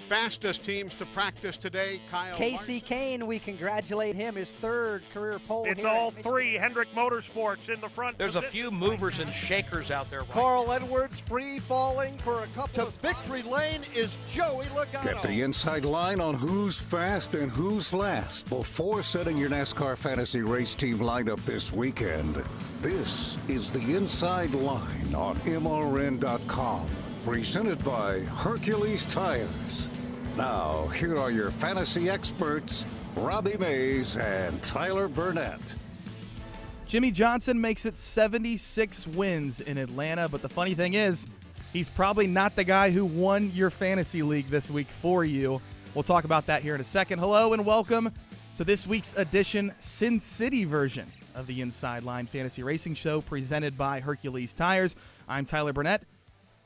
fastest teams to practice today. Kyle Casey Kane, we congratulate him, his third career pole. It's all three Hendrick Motorsports in the front. There's a few movers and shakers out there. Carl Edwards free falling for a couple of victory lane is Joey Logano. Get the inside line on who's fast and who's last before setting your NASCAR fantasy race team lineup this weekend. This is the Inside Line on MRN.com. Presented by Hercules Tires. Now, here are your fantasy experts, Robbie Mays and Tyler Burnett. Jimmie Johnson makes it 76 wins in Atlanta, but the funny thing is, he's probably not the guy who won your fantasy league this week for you. We'll talk about that here in a second. Hello and welcome to this week's edition, Sin City version of the Inside Line Fantasy Racing Show presented by Hercules Tires. I'm Tyler Burnett.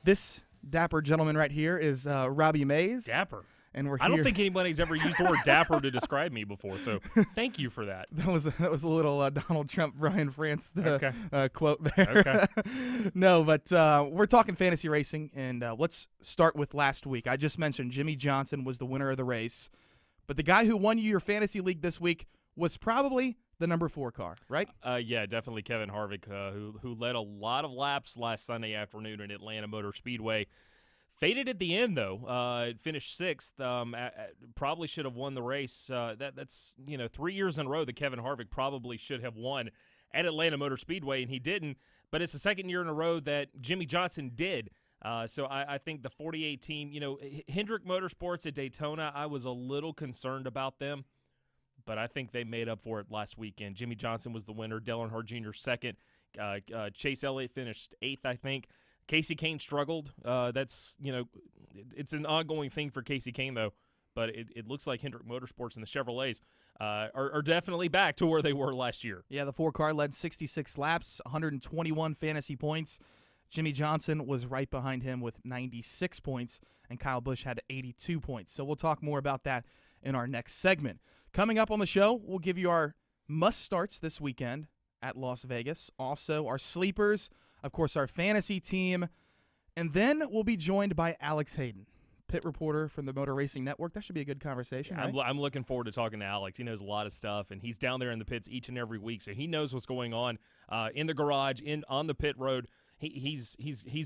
This dapper gentleman right here is Robbie Mays. Dapper. And we're here. I don't think anybody's ever used the word dapper to describe me before, so thank you for that. That was a little Donald Trump, Brian France quote there. Okay. No, but we're talking fantasy racing, and let's start with last week. I just mentioned Jimmie Johnson was the winner of the race, but the guy who won you your fantasy league this week was probably the number 4 car, right? Yeah, definitely Kevin Harvick, who led a lot of laps last Sunday afternoon at Atlanta Motor Speedway. Faded at the end, though. Finished 6th. Probably should have won the race. That's 3 years in a row that Kevin Harvick probably should have won at Atlanta Motor Speedway, and he didn't. But it's the second year in a row that Jimmie Johnson did. So I think the 48 team, Hendrick Motorsports at Daytona, I was a little concerned about them. But I think they made up for it last weekend. Jimmie Johnson was the winner. Dale Earnhardt Jr. second. Chase Elliott finished 8th, I think. Casey Kane struggled. That's, it's an ongoing thing for Casey Kane, though. But it looks like Hendrick Motorsports and the Chevrolets are definitely back to where they were last year. Yeah, the 4 car led 66 laps, 121 fantasy points. Jimmie Johnson was right behind him with 96 points, and Kyle Busch had 82 points. So we'll talk more about that in our next segment. Coming up on the show, we'll give you our must-starts this weekend at Las Vegas. Also, our sleepers, of course, our fantasy team. And then we'll be joined by Alex Hayden, pit reporter from the Motor Racing Network. That should be a good conversation, right? I'm looking forward to talking to Alex. He knows a lot of stuff, and he's down there in the pits each and every week, so he knows what's going on in the garage, on the pit road. He's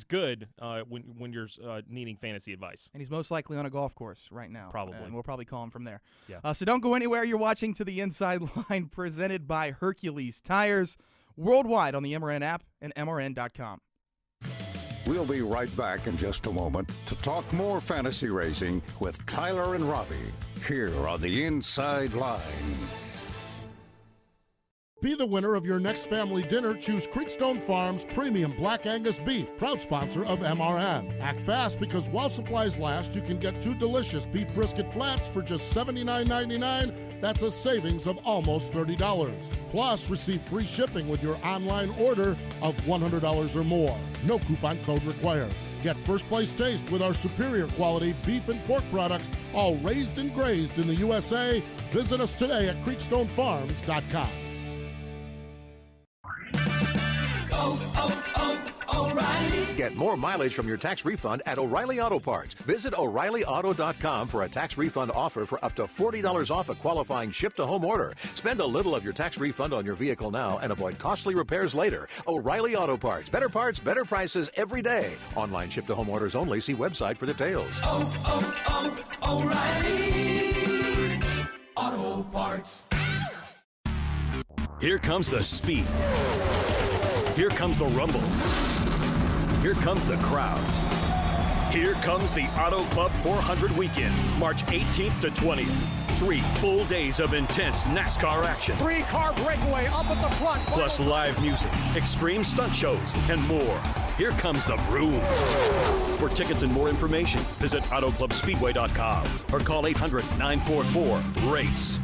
good when you're needing fantasy advice. And he's most likely on a golf course right now. Probably. And we'll probably call him from there. Yeah. So don't go anywhere. You're watching To the Inside Line presented by Hercules Tires worldwide on the MRN app and MRN.com. We'll be right back in just a moment to talk more fantasy racing with Tyler and Robbie here on the Inside Line. Be the winner of your next family dinner. Choose Creekstone Farms Premium Black Angus Beef, proud sponsor of MRN. Act fast because while supplies last, you can get 2 delicious beef brisket flats for just $79.99. That's a savings of almost $30. Plus, receive free shipping with your online order of $100 or more. No coupon code required. Get first place taste with our superior quality beef and pork products, all raised and grazed in the USA. Visit us today at creekstonefarms.com. O'Reilly. Get more mileage from your tax refund at O'Reilly Auto Parts. Visit O'ReillyAuto.com for a tax refund offer for up to $40 off a qualifying ship-to-home order. Spend a little of your tax refund on your vehicle now and avoid costly repairs later. O'Reilly Auto Parts. Better parts, better prices every day. Online ship-to-home orders only. See website for details. O'Reilly Auto Parts. Here comes the speed. Here comes the rumble. Here comes the crowds. Here comes the Auto Club 400 weekend, March 18th to 20th. 3 full days of intense NASCAR action. 3-car breakaway up at the front. Plus live music, extreme stunt shows, and more. Here comes the Vroom. For tickets and more information, visit AutoClubSpeedway.com or call 800-944-RACE.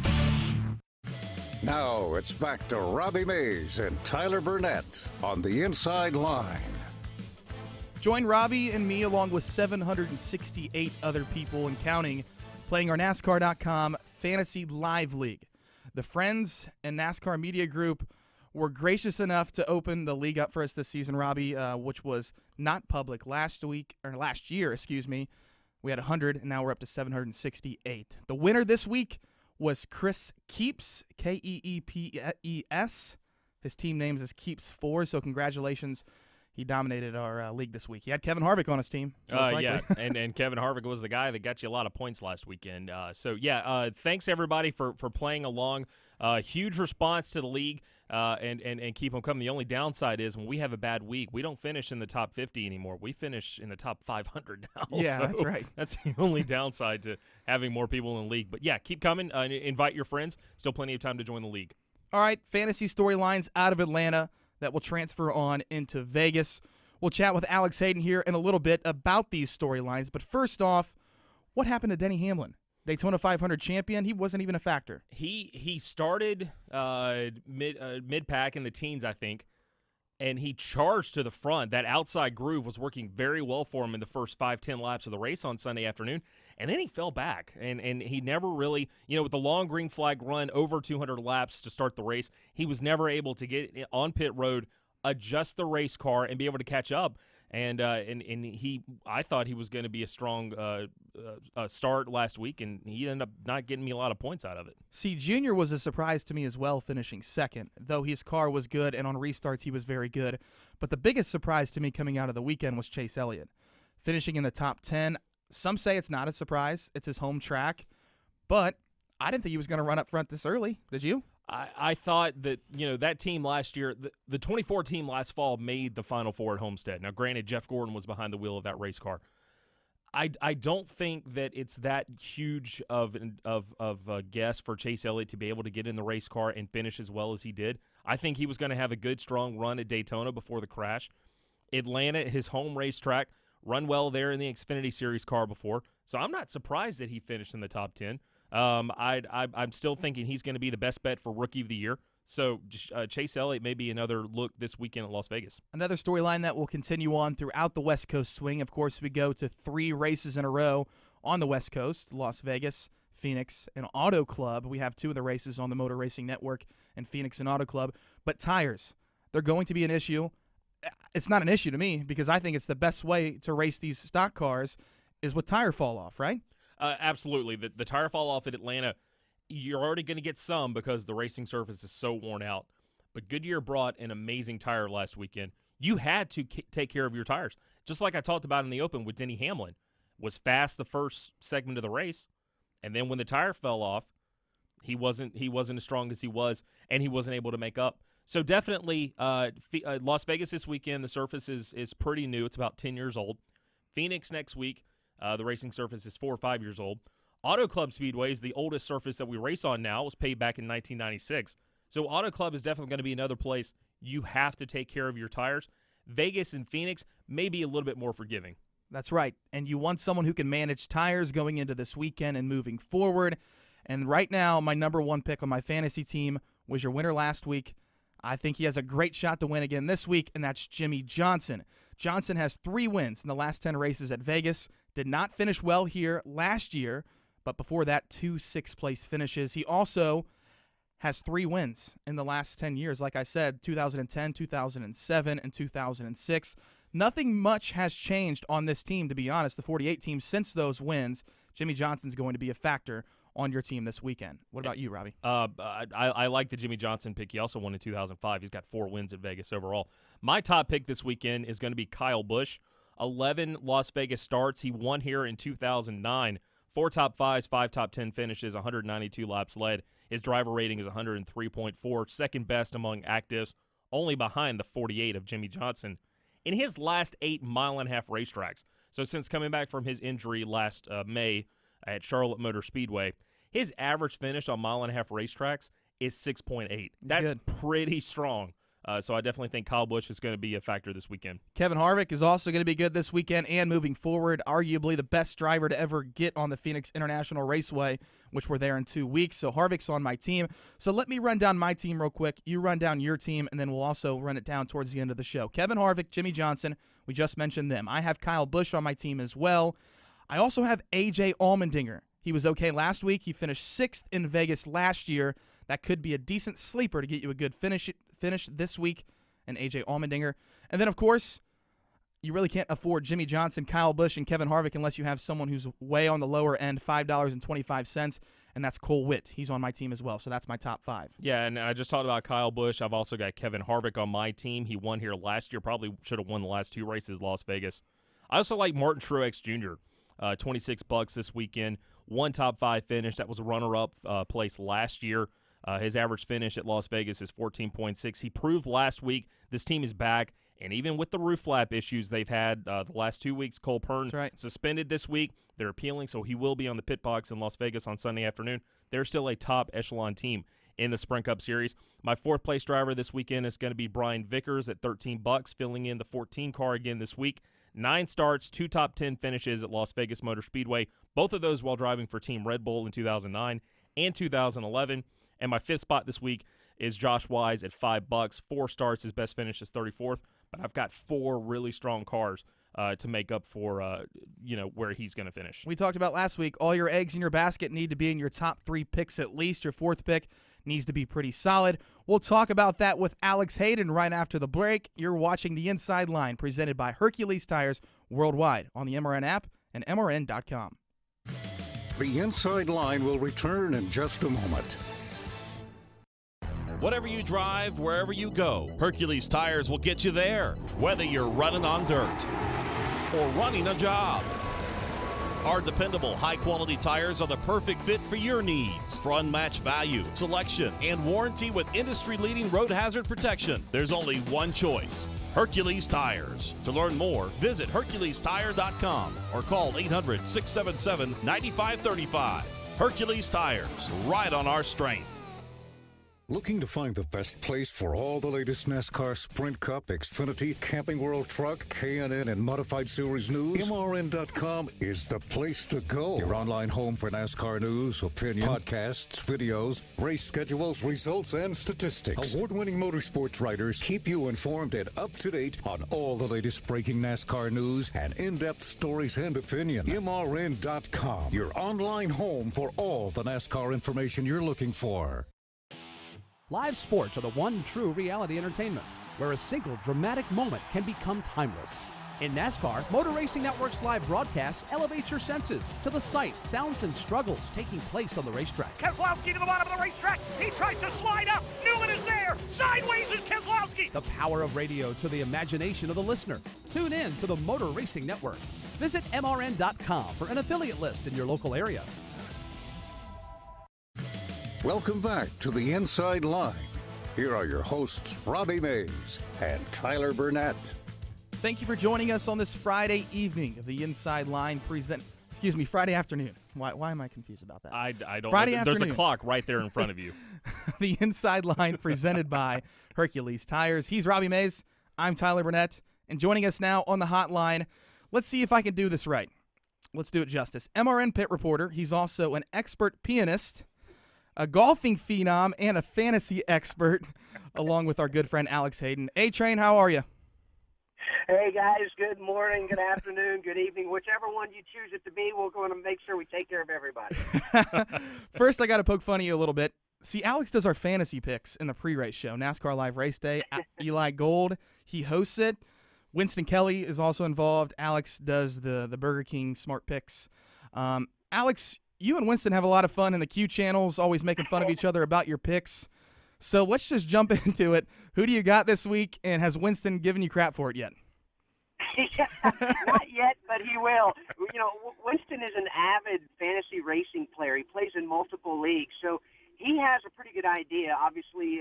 Now it's back to Robbie Mays and Tyler Burnett on the Inside Line. Join Robbie and me along with 768 other people and counting playing our NASCAR.com Fantasy Live League. The Friends and NASCAR Media Group were gracious enough to open the league up for us this season, Robbie, which was not public last year. We had 100, and now we're up to 768. The winner this week was Chris Keeps, Keepes. His team name is Keeps4, so congratulations. He dominated our league this week. He had Kevin Harvick on his team. Yeah, and Kevin Harvick was the guy that got you a lot of points last weekend. Thanks everybody for playing along. Huge response to the league, and keep them coming. The only downside is when we have a bad week, we don't finish in the top 50 anymore. We finish in the top 500 now. Yeah, so that's right. That's the only downside to having more people in the league. But yeah, keep coming. Invite your friends. Still plenty of time to join the league. All right, fantasy storylines out of Atlanta that will transfer on into Vegas. We'll chat with Alex Hayden here in a little bit about these storylines. But first off, what happened to Denny Hamlin? Daytona 500 champion, he wasn't even a factor. He started mid-pack in the teens, I think, and he charged to the front. That outside groove was working very well for him in the first 5-10 laps of the race on Sunday afternoon, and then he fell back, and he never really, with the long green flag run over 200 laps to start the race, he was never able to get on pit road, adjust the race car, and be able to catch up. And I thought he was going to be a strong start last week, and he ended up not getting me a lot of points out of it. See, Junior was a surprise to me as well, finishing second, though his car was good, and on restarts he was very good. But the biggest surprise to me coming out of the weekend was Chase Elliott, finishing in the top 10. Some say it's not a surprise. It's his home track. But I didn't think he was going to run up front this early. Did you? I thought that, that team last year, the 24 team last fall made the Final Four at Homestead. Now, granted, Jeff Gordon was behind the wheel of that race car. I don't think that it's that huge of a guess for Chase Elliott to be able to get in the race car and finish as well as he did. I think he was going to have a good, strong run at Daytona before the crash. Atlanta, his home racetrack, run well there in the Xfinity Series car before. So I'm not surprised that he finished in the top 10. I'm still thinking he's going to be the best bet for Rookie of the Year. So Chase Elliott may be another look this weekend at Las Vegas. Another storyline that will continue on throughout the West Coast swing. Of course, we go to 3 races in a row on the West Coast, Las Vegas, Phoenix, and Auto Club. We have 2 of the races on the Motor Racing Network in Phoenix and Auto Club. But tires, they're going to be an issue. It's not an issue to me because I think it's the best way to race these stock cars is with tire fall off, right? Absolutely. The tire fall off at Atlanta, you're already going to get some because the racing surface is so worn out. But Goodyear brought an amazing tire last weekend. You had to take care of your tires. Just like I talked about in the Open with Denny Hamlin. Was fast the first segment of the race, and then when the tire fell off, he wasn't as strong as he was, and he wasn't able to make up. So definitely Las Vegas this weekend, the surface is pretty new. It's about 10 years old. Phoenix next week. The racing surface is 4 or 5 years old. Auto Club Speedway is the oldest surface that we race on now. It was paid back in 1996. So Auto Club is definitely going to be another place you have to take care of your tires. Vegas and Phoenix may be a little bit more forgiving. That's right. And you want someone who can manage tires going into this weekend and moving forward. And right now, my number 1 pick on my fantasy team was your winner last week. I think he has a great shot to win again this week, and that's Jimmy Johnson. Johnson has 3 wins in the last 10 races at Vegas. Did not finish well here last year, but before that, 2 6th-place finishes. He also has 3 wins in the last 10 years. Like I said, 2010, 2007, and 2006. Nothing much has changed on this team, to be honest, the 48 team, since those wins. Jimmy Johnson's going to be a factor on your team this weekend. What about you, Robbie? I like the Jimmy Johnson pick. He also won in 2005. He's got 4 wins at Vegas overall. My top pick this weekend is going to be Kyle Busch. 11 Las Vegas starts. He won here in 2009. 4 top 5s, 5 top 10 finishes, 192 laps led. His driver rating is 103.4, second best among actives, only behind the 48 of Jimmy Johnson. In his last 8 mile-and-a-half racetracks, so since coming back from his injury last May at Charlotte Motor Speedway, his average finish on mile-and-a-half racetracks is 6.8. That's good. Pretty strong. So I definitely think Kyle Busch is going to be a factor this weekend. Kevin Harvick is also going to be good this weekend and moving forward. Arguably the best driver to ever get on the Phoenix International Raceway, which we're there in 2 weeks. So Harvick's on my team. So let me run down my team real quick. You run down your team, and then we'll also run it down towards the end of the show. Kevin Harvick, Jimmy Johnson, we just mentioned them. I have Kyle Busch on my team as well. I also have A.J. Allmendinger. He was okay last week. He finished 6th in Vegas last year. That could be a decent sleeper to get you a good finish this week, and A.J. Allmendinger. And then, of course, you really can't afford Jimmy Johnson, Kyle Busch, and Kevin Harvick unless you have someone who's way on the lower end, $5.25, and that's Cole Witt. He's on my team as well, so that's my top 5. Yeah, and I just talked about Kyle Busch. I've also got Kevin Harvick on my team. He won here last year, probably should have won the last 2 races, Las Vegas. I also like Martin Truex Jr., $26 this weekend. 1 top 5 finish. That was a runner-up place last year. His average finish at Las Vegas is 14.6. He proved last week this team is back, and even with the roof flap issues they've had the last 2 weeks, Cole Pern suspended this week. They're appealing, so he will be on the pit box in Las Vegas on Sunday afternoon. They're still a top echelon team in the Sprint Cup Series. My 4th place driver this weekend is going to be Brian Vickers at $13, filling in the 14 car again this week. 9 starts, 2 top 10 finishes at Las Vegas Motor Speedway, both of those while driving for Team Red Bull in 2009 and 2011. And my 5th spot this week is Josh Wise at $5. 4 starts, his best finish is 34th. But I've got 4 really strong cars to make up for, where he's going to finish. We talked about last week, all your eggs in your basket need to be in your top 3 picks at least. Your 4th pick needs to be pretty solid. We'll talk about that with Alex Hayden right after the break. You're watching The Inside Line, presented by Hercules Tires worldwide on the MRN app and MRN.com. The Inside Line will return in just a moment. Whatever you drive, wherever you go, Hercules Tires will get you there, whether you're running on dirt or running a job. Our dependable, high-quality tires are the perfect fit for your needs. For unmatched value, selection, and warranty with industry-leading road hazard protection, there's only one choice: Hercules Tires. To learn more, visit HerculesTire.com or call 800-677-9535. Hercules Tires, ride on our strength. Looking to find the best place for all the latest NASCAR Sprint Cup, Xfinity, Camping World Truck, K&N, and Modified Series news? MRN.com is the place to go. Your online home for NASCAR news, opinion, podcasts, videos, race schedules, results, and statistics. Award-winning motorsports writers keep you informed and up-to-date on all the latest breaking NASCAR news and in-depth stories and opinion. MRN.com, your online home for all the NASCAR information you're looking for. Live sports are the one true reality entertainment, where a single dramatic moment can become timeless. In NASCAR, Motor Racing Network's live broadcasts elevate your senses to the sights, sounds, and struggles taking place on the racetrack. Keselowski to the bottom of the racetrack. He tries to slide up. Newman is there. Sideways is Keselowski. The power of radio to the imagination of the listener. Tune in to the Motor Racing Network. Visit MRN.com for an affiliate list in your local area. Welcome back to The Inside Line. Here are your hosts, Robbie Mays and Tyler Burnett. Thank you for joining us on this Friday evening of The Inside Line Friday afternoon. Why am I confused about that? I don't Friday know. afternoon. There's a clock right there in front of you. The Inside Line presented by Hercules Tires. He's Robbie Mays. I'm Tyler Burnett. And joining us now on the hotline, let's see if I can do this right. Let's do it justice. MRN pit reporter. He's also an expert pianist, a golfing phenom, and a fantasy expert, along with our good friend Alex Hayden. A-Train, how are you? Hey, guys. Good morning, good afternoon, good evening. Whichever one you choose it to be, we're going to make sure we take care of everybody. First, I got to poke fun at you a little bit. See, Alex does our fantasy picks in the pre-race show, NASCAR Live Race Day. Eli Gold, he hosts it. Winston Kelly is also involved. Alex does the Burger King Smart Picks. Alex, you and Winston have a lot of fun in the Q channels, always making fun of each other about your picks. So let's just jump into it. Who do you got this week, and has Winston given you crap for it yet? Not yet, but he will. You know, Winston is an avid fantasy racing player. He plays in multiple leagues, so he has a pretty good idea, obviously,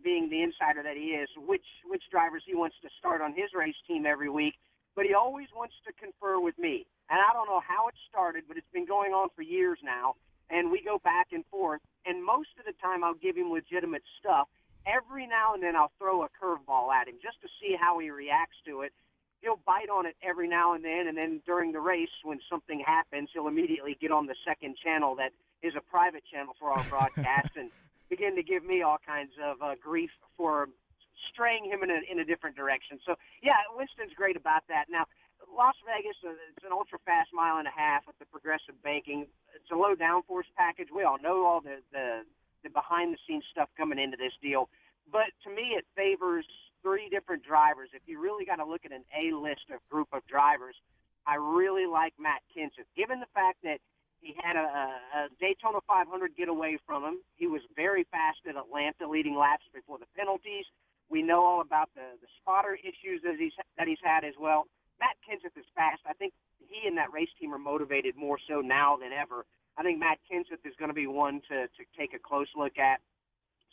being the insider that he is, which drivers he wants to start on his race team every week. But he always wants to confer with me. And I don't know how it started, but it's been going on for years now. And we go back and forth. And most of the time I'll give him legitimate stuff. Every now and then I'll throw a curveball at him just to see how he reacts to it. He'll bite on it every now and then during the race, when something happens, he'll immediately get on the second channel that is a private channel for our broadcast and begin to give me all kinds of grief for straying him in a different direction. So, yeah, Winston's great about that. Now, Las Vegas, it's an ultra-fast mile and a half with the progressive banking. It's a low downforce package. We all know all the behind-the-scenes stuff coming into this deal. But to me, it favors three different drivers, if you really got to look at an A-list of group of drivers, I really like Matt Kenseth. Given the fact that he had a Daytona 500 get away from him, he was very fast at Atlanta, leading laps before the penalties. We know all about the spotter issues that he's had as well. Matt Kenseth is fast. I think he and that race team are motivated more so now than ever. I think Matt Kenseth is going to be one to take a close look at.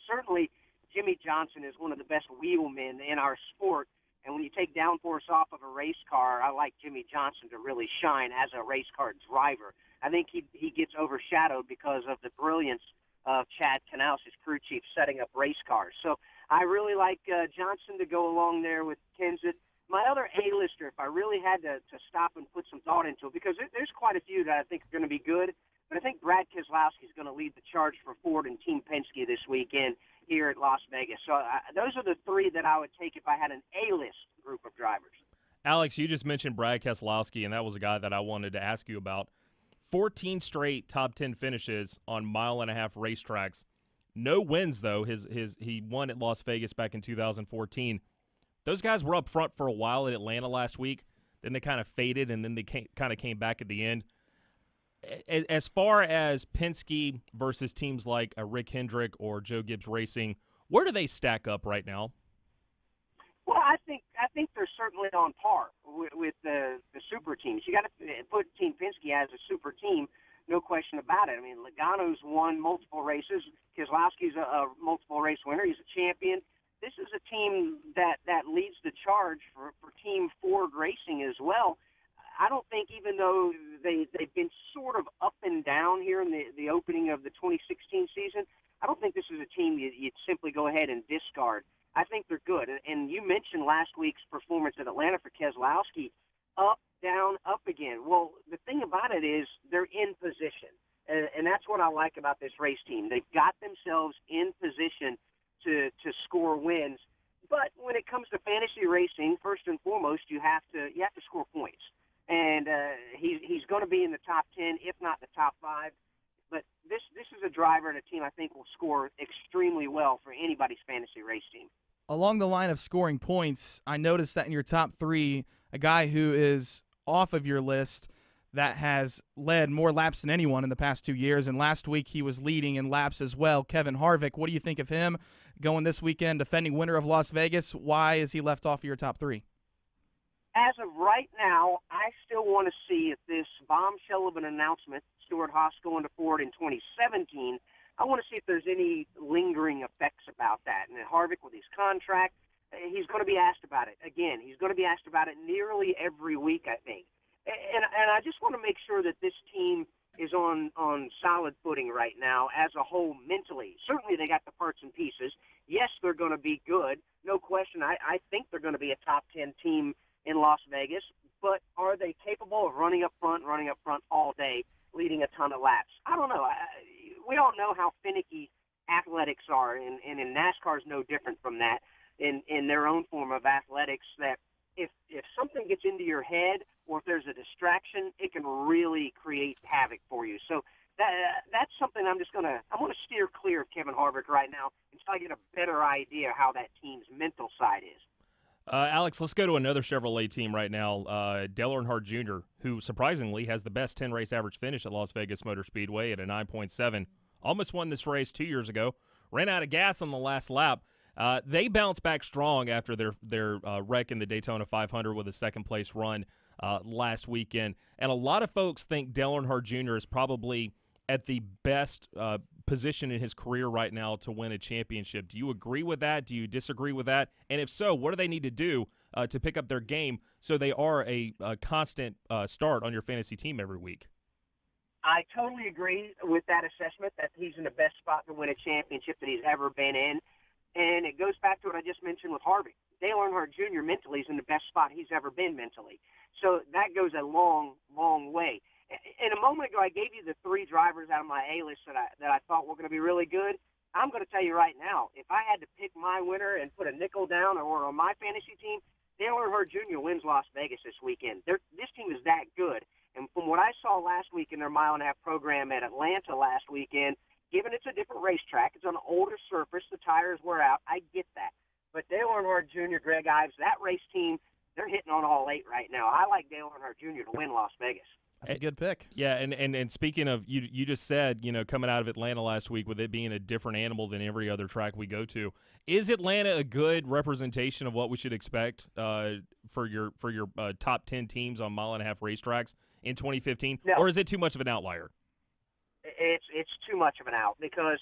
Certainly, Jimmy Johnson is one of the best wheelmen in our sport. And when you take downforce off of a race car, I like Jimmy Johnson to really shine as a race car driver. I think he gets overshadowed because of the brilliance of Chad Knaus, his crew chief, setting up race cars. So I really like Johnson to go along there with Kenseth. My other A-lister, if I really had to stop and put some thought into it, because there's quite a few that I think are going to be good, but I think Brad Keselowski is going to lead the charge for Ford and Team Penske this weekend here at Las Vegas. So those are the three that I would take if I had an A-list group of drivers. Alex, you just mentioned Brad Keselowski, and that was a guy that I wanted to ask you about. 14 straight top 10 finishes on mile-and-a-half racetracks. No wins, though. He won at Las Vegas back in 2014. Those guys were up front for a while at Atlanta last week. Then they kind of faded, and then they kind of came back at the end. As far as Penske versus teams like Rick Hendrick or Joe Gibbs Racing, where do they stack up right now? Well, I think they're certainly on par with the super teams. You got to put Team Penske as a super team, no question about it. I mean, Logano's won multiple races. Keselowski's a multiple race winner. He's a champion. This is a team that leads the charge for Team Ford Racing as well. I don't think, even though they've been sort of up and down here in the opening of the 2016 season, I don't think this is a team you'd simply go ahead and discard. I think they're good. And you mentioned last week's performance at Atlanta for Keselowski, up, down, up again. Well, the thing about it is they're in position, and that's what I like about this race team. They've got themselves in position to score wins. But when it comes to fantasy racing, first and foremost, you have to score points. And he's going to be in the top 10, if not the top 5. But this is a driver and a team I think will score extremely well for anybody's fantasy race team. Along the line of scoring points, I noticed that in your top 3, a guy who is off of your list that has led more laps than anyone in the past 2 years, and last week he was leading in laps as well, Kevin Harvick. What do you think of him going this weekend, defending winner of Las Vegas? Why is he left off of your top 3? As of right now, I still want to see if this bombshell of an announcement, Stuart Haas going to Ford in 2017, I want to see if there's any lingering effects about that. And Harvick, with his contract, he's going to be asked about it. Again, he's going to be asked about it nearly every week, I think. And I just want to make sure that this team is on solid footing right now as a whole mentally. Certainly they got the parts and pieces. Yes, they're going to be good. No question. I think they're going to be a top 10 team in Las Vegas, but are they capable of running up front all day, leading a ton of laps? I don't know. We all know how finicky athletics are, and in NASCAR is no different from that in their own form of athletics, that if something gets into your head or if there's a distraction, it can really create havoc for you. So that's something I'm going to steer clear of Kevin Harvick right now until I get a better idea how that team's mental side is. Alex, let's go to another Chevrolet team right now, Dale Earnhardt Jr., who surprisingly has the best 10-race average finish at Las Vegas Motor Speedway at a 9.7. Almost won this race 2 years ago. Ran out of gas on the last lap. They bounced back strong after their wreck in the Daytona 500 with a second-place run last weekend. And a lot of folks think Dale Earnhardt Jr. is probably at the best position in his career right now to win a championship. Do you agree with that? Do you disagree with that? And if so, what do they need to do to pick up their game so they are a constant start on your fantasy team every week? I totally agree with that assessment that he's in the best spot to win a championship that he's ever been in. And it goes back to what I just mentioned with Harvick. Dale Earnhardt Jr. mentally is in the best spot he's ever been mentally. So that goes a long, long way. And a moment ago, I gave you the 3 drivers out of my A-list that I thought were going to be really good. I'm going to tell you right now, if I had to pick my winner and put a nickel down or on my fantasy team, Dale Earnhardt Jr. wins Las Vegas this weekend. This team is that good. And from what I saw last week in their mile-and-a-half program at Atlanta last weekend, given it's a different racetrack, it's on an older surface, the tires wear out, I get that. But Dale Earnhardt Jr., Greg Ives, that race team, they're hitting on all 8 right now. I like Dale Earnhardt Jr. to win Las Vegas. That's a good pick. Yeah, and speaking of, you just said, coming out of Atlanta last week with it being a different animal than every other track we go to, is Atlanta a good representation of what we should expect for your top 10 teams on mile-and-a-half racetracks in 2015, no. Or is it too much of an outlier? It's too much of an out because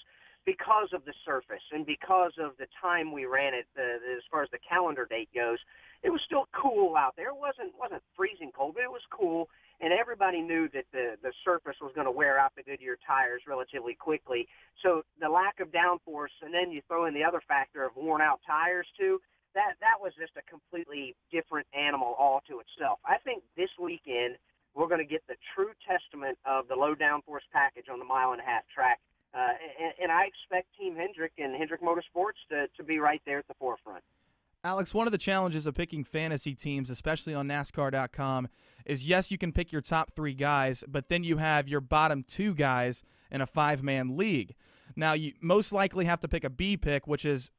of the surface and because of the time we ran it, as far as the calendar date goes, it was still cool out there. It wasn't freezing cold, but it was cool. And everybody knew that the surface was going to wear out the Goodyear tires relatively quickly. So the lack of downforce, and then you throw in the other factor of worn-out tires too, that was just a completely different animal all to itself. I think this weekend we're going to get the true testament of the low downforce package on the mile-and-a-half track. And I expect Team Hendrick and Hendrick Motorsports to be right there at the forefront. Alex, one of the challenges of picking fantasy teams, especially on NASCAR.com, is yes, you can pick your top 3 guys, but then you have your bottom 2 guys in a 5-man league. Now, you most likely have to pick a B pick, which is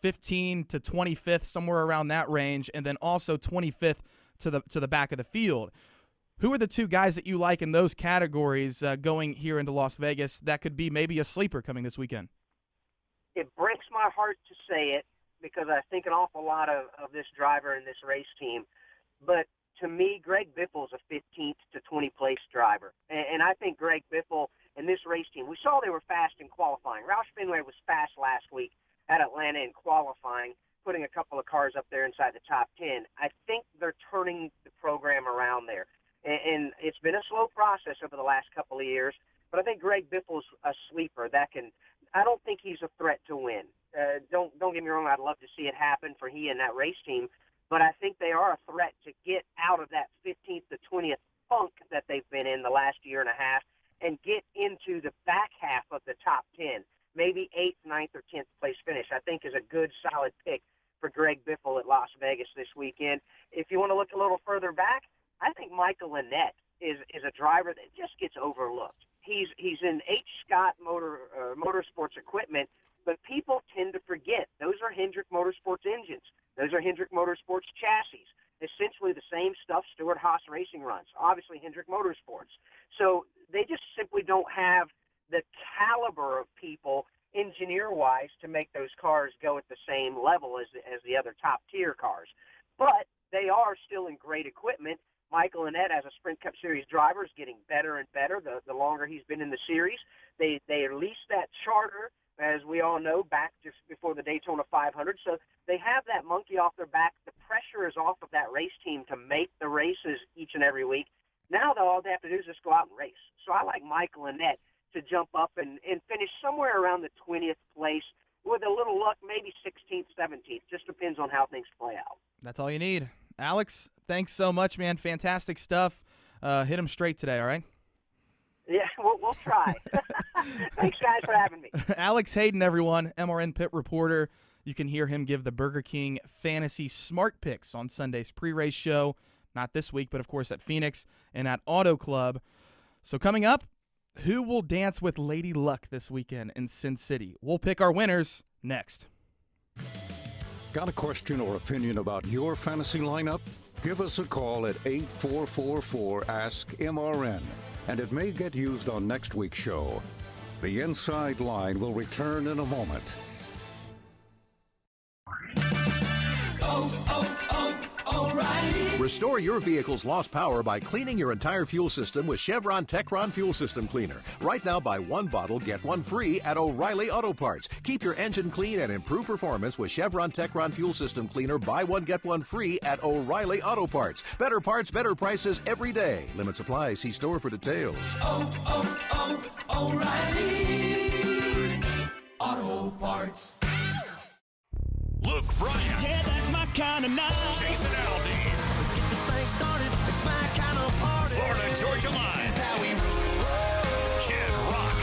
15 to 25th, somewhere around that range, and then also 25th to the back of the field. Who are the 2 guys that you like in those categories going here into Las Vegas that could be maybe a sleeper coming this weekend? It breaks my heart to say it, because I think an awful lot of this driver and this race team. But to me, Greg Biffle's a 15th to 20 place driver. And I think Greg Biffle and this race team, we saw they were fast in qualifying. Roush Fenway was fast last week at Atlanta in qualifying, putting a couple of cars up there inside the top 10. I think they're turning the program around there. And it's been a slow process over the last couple of years, but I think Greg Biffle's a sleeper that can – I don't think he's a threat to win. Don't get me wrong, I'd love to see it happen for he and that race team, but I think they are a threat to get out of that 15th to 20th funk that they've been in the last year and a half and get into the back half of the top 10, maybe 8th, 9th, or 10th place finish, I think is a good, solid pick for Greg Biffle at Las Vegas this weekend. If you want to look a little further back, I think Michael Annett is a driver that just gets overlooked. He's in H. Scott Motorsports equipment, but people tend to forget those are Hendrick Motorsports engines. Those are Hendrick Motorsports chassis. Essentially the same stuff Stewart Haas Racing runs, obviously Hendrick Motorsports. So they just simply don't have the caliber of people engineer-wise to make those cars go at the same level as the other top-tier cars. But they are still in great equipment. Michael Annett, as a Sprint Cup Series driver, is getting better and better the longer he's been in the series. They released that charter, as we all know, back just before the Daytona 500. So they have that monkey off their back. The pressure is off of that race team to make the races each and every week. Now, though, all they have to do is just go out and race. So I like Michael Annett to jump up and finish somewhere around the 20th place with a little luck, maybe 16th, 17th. Just depends on how things play out. That's all you need. Alex, thanks so much, man. Fantastic stuff. Hit him straight today, all right? Yeah, we'll try. Thanks, guys, for having me. Alex Hayden, everyone, MRN pit reporter. You can hear him give the Burger King Fantasy Smart Picks on Sunday's pre-race show. Not this week, but, of course, at Phoenix and at Auto Club. So coming up, who will dance with Lady Luck this weekend in Sin City? We'll pick our winners next. Got a question or opinion about your fantasy lineup? Give us a call at 8444-ASK-MRN, and it may get used on next week's show. The Inside Line will return in a moment. O'Reilly. Restore your vehicle's lost power by cleaning your entire fuel system with Chevron Techron Fuel System Cleaner. Right now, buy 1 bottle, get 1 free at O'Reilly Auto Parts. Keep your engine clean and improve performance with Chevron Techron Fuel System Cleaner. Buy 1, get 1 free at O'Reilly Auto Parts. Better parts, better prices every day. Limit supply. See store for details. O'Reilly Auto Parts. Luke Bryan. Yeah, that's my kind of night. Jason Aldean. Let's get this thing started. It's my kind of party. Florida Georgia Line. This is how we roll. Kid Rock.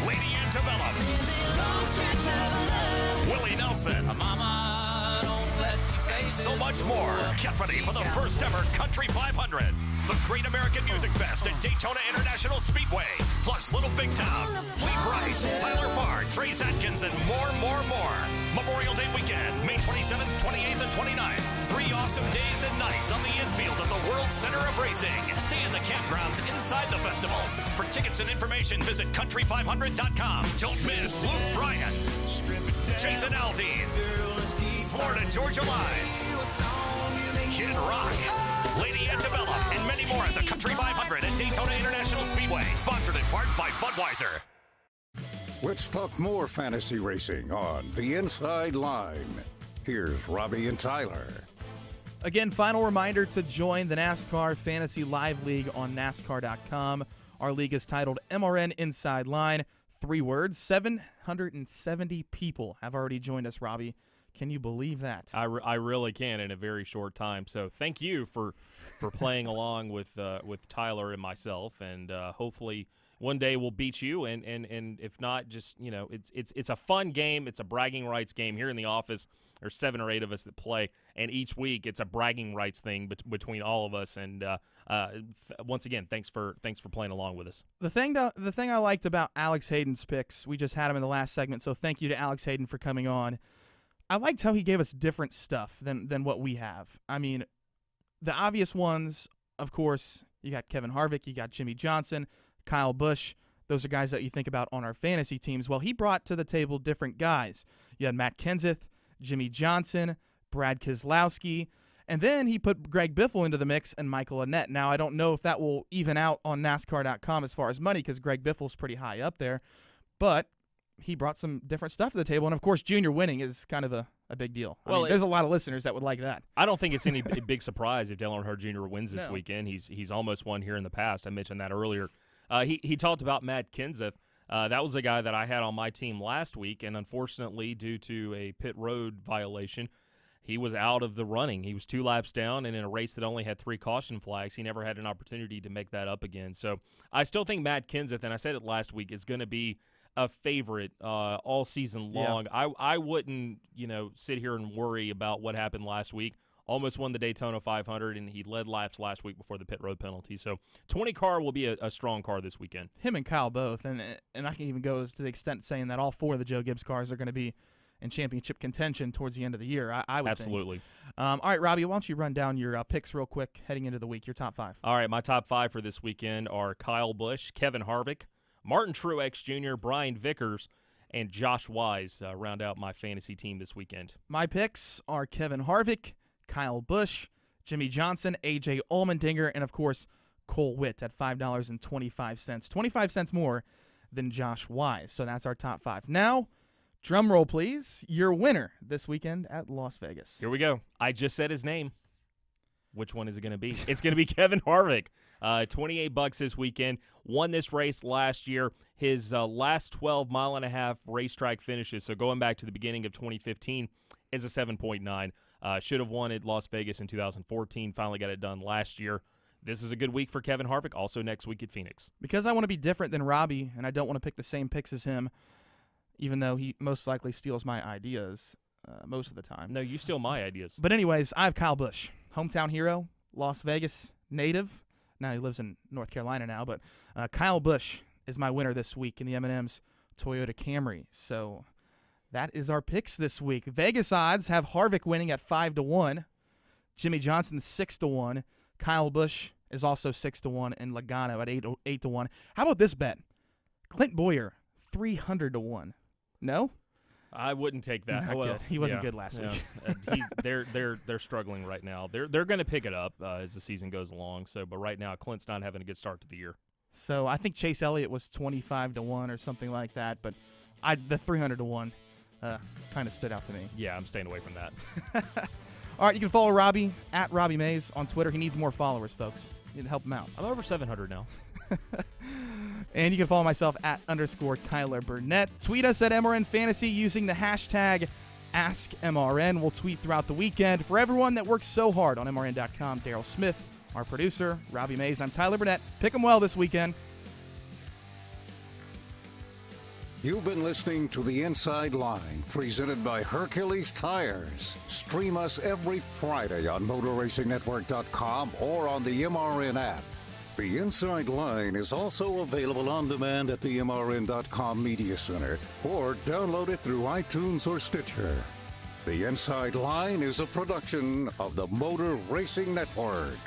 Lady Antebellum. Willie Nelson. Mama, don't let you pay. So much more. more. Get ready for the first ever Country 500, the Great American Music Fest at Daytona International Speedway, plus Little Big Town, Lee Brice, Tyler Farr, Trace Atkins, and more. Memorial Day weekend, May 27th, 28th, and 29th. 3 awesome days and nights on the infield of the World Center of Racing. Stay in the campgrounds inside the festival. For tickets and information, visit country500.com. Don't miss Luke Bryan, Jason Aldean, Florida Georgia Line, Kid Rock, Lady Antebellum, and many more at the Country 500 at Daytona International Speedway. Sponsored in part by Budweiser. Let's talk more fantasy racing on The Inside Line. Here's Robbie and Tyler. Again, final reminder to join the NASCAR Fantasy Live League on NASCAR.com. Our league is titled MRN Inside Line. 3 words. 770 people have already joined us, Robbie. Can you believe that? I really can in a very short time. So thank you for playing along with Tyler and myself, and hopefully one day we'll beat you. And if not, just it's a fun game. It's a bragging rights game here in the office. There's 7 or 8 of us that play, and each week it's a bragging rights thing between all of us. And once again, thanks for playing along with us. The thing I liked about Alex Hayden's picks, we just had him in the last segment, so thank you to Alex Hayden for coming on. I liked how he gave us different stuff than what we have. I mean, the obvious ones, of course, you got Kevin Harvick, you got Jimmy Johnson, Kyle Busch. Those are guys that you think about on our fantasy teams. Well, he brought to the table different guys. You had Matt Kenseth, Jimmy Johnson, Brad Keselowski, and then he put Greg Biffle into the mix and Michael Annett. Now, I don't know if that will even out on NASCAR.com as far as money because Greg Biffle's pretty high up there, but he brought some different stuff to the table. And, of course, Junior winning is kind of a big deal. I mean, there's a lot of listeners that would like that. I don't think it's any big surprise if Dale Earnhardt Jr. wins this weekend. He's almost won here in the past. I mentioned that earlier. He talked about Matt Kenseth. That was a guy that I had on my team last week, and unfortunately, due to a pit road violation, he was out of the running. He was 2 laps down, and in a race that only had 3 caution flags, he never had an opportunity to make that up again. So I still think Matt Kenseth, and I said it last week, is going to be a favorite all season long. Yeah. I wouldn't, sit here and worry about what happened last week. Almost won the Daytona 500, and he led laps last week before the pit road penalty. So 20 car will be a strong car this weekend. Him and Kyle both, and I can even go to the extent saying that all 4 of the Joe Gibbs cars are going to be in championship contention towards the end of the year. I would absolutely think. All right, Robbie, why don't you run down your picks real quick heading into the week, your top 5. All right, my top 5 for this weekend are Kyle Busch, Kevin Harvick, Martin Truex Jr., Brian Vickers, and Josh Wise round out my fantasy team this weekend. My picks are Kevin Harvick, Kyle Busch, Jimmy Johnson, A.J. Allmendinger, and, of course, Cole Witt at $5.25. 25 cents more than Josh Wise. So that's our top 5. Now, drum roll, please. Your winner this weekend at Las Vegas. Here we go. I just said his name. Which one is it going to be? It's going to be Kevin Harvick. $28 this weekend. Won this race last year. His last 12-mile-and-a-half racetrack finishes, so going back to the beginning of 2015, is a 7.9. Should have won at Las Vegas in 2014. Finally got it done last year. This is a good week for Kevin Harvick. Also next week at Phoenix. Because I want to be different than Robbie, and I don't want to pick the same picks as him, even though he most likely steals my ideas most of the time. No, you steal my ideas. But anyways, I have Kyle Busch, hometown hero, Las Vegas native. Now he lives in North Carolina now, but Kyle Busch is my winner this week in the M&M's Toyota Camry. So that is our picks this week. Vegas odds have Harvick winning at 5-1, Jimmy Johnson 6-1, Kyle Busch is also 6-1, and Logano at 8-1. How about this bet? Clint Boyer 300-1. No? I wouldn't take that. Not good. He wasn't good last week. They're struggling right now. They're going to pick it up as the season goes along. So, but right now Clint's not having a good start to the year. So I think Chase Elliott was 25-1 or something like that. But the 300-1 kind of stood out to me. Yeah, I'm staying away from that. All right, you can follow Robbie at Robbie Mays on Twitter. He needs more followers, folks. You need to help him out. I'm over 700 now. And you can follow myself at _Tyler Burnett. Tweet us at MRN Fantasy using the hashtag AskMRN. We'll tweet throughout the weekend. For everyone that works so hard on MRN.com, Daryl Smith, our producer, Robbie Mays, I'm Tyler Burnett. Pick 'em well this weekend. You've been listening to The Inside Line, presented by Hercules Tires. Stream us every Friday on MotorRacingNetwork.com or on the MRN app. The Inside Line is also available on demand at the MRN.com Media Center, or download it through iTunes or Stitcher. The Inside Line is a production of the Motor Racing Network.